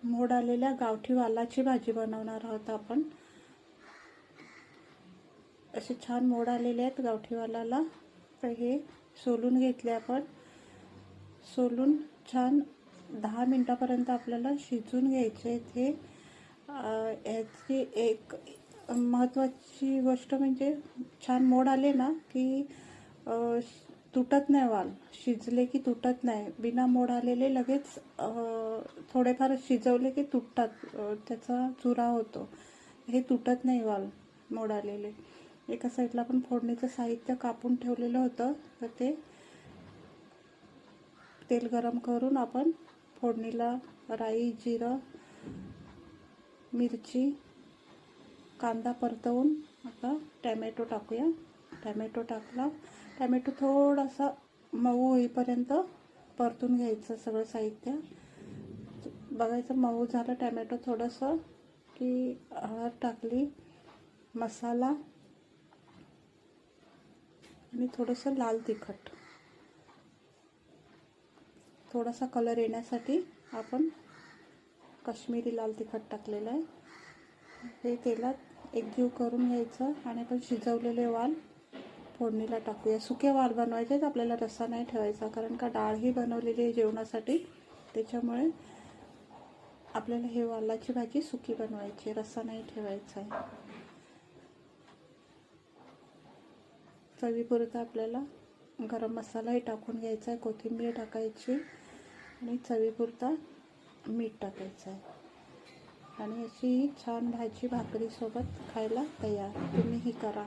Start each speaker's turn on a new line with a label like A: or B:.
A: मोड आलेल्या गावठी वालाची भाजी बनवणार आहोत आपण। असे छान मोड आलेले आहेत गावठी वालाला, तर हे सोलून घेतले आपण। सोलून छान 10 मिनिटापर्यंत आपल्याला शिजून घ्यायचे हे। याची एक महत्त्वाची गोष्ट म्हणजे छान मोड आले ना की तुटत नाही वाल, शिजले की तुटत नाही। बिना मोड आलेले लगेच थोडेफार शिजवले की तुटतात, त्याचा चुरा होतो। हे तुटत नाही वाल मोड आलेले। एका साईडला आपण फोडणीचं साहित्य कापून ठेवलेलं होतं, तर ते तेल गरम करून आपण फोडणीला राई, जिरं, मिरची, कांदा परतवून आता टॅमॅटो टाकूया। टॅमॅटो टाकला, टॅमॅटो थोडासा मऊ होईपर्यंत परतून घ्यायचं सगळं साहित्य। बघायचं मऊ झालं टॅमॅटो थोडंसं की हळद टाकली, मसाला आणि थोडंसं लाल तिखट, थोडासा कलर येण्यासाठी आपण काश्मीरी लाल तिखट टाकलेलं आहे। हे तेलात एकजीव करून घ्यायचं आणि आपण शिजवलेले वाल फोडणीला टाकूया। सुके वाल बनवायचे, आपल्याला रस्सा नाही ठेवायचा, कारण का डाळ ही बनवलेली आहे जेवणासाठी, त्याच्यामुळे आपल्याला हे वालाची भाजी सुकी बनवायची, रस्सा नाही ठेवायचा आहे। चवीपुरता आपल्याला गरम मसालाही टाकून घ्यायचा आहे, कोथिंबीर टाकायची आणि चवीपुरता मीठ टाकायचं आहे। आणि अशी छान भाजी भाकरीसोबत खायला तयार। तुम्हीही करा।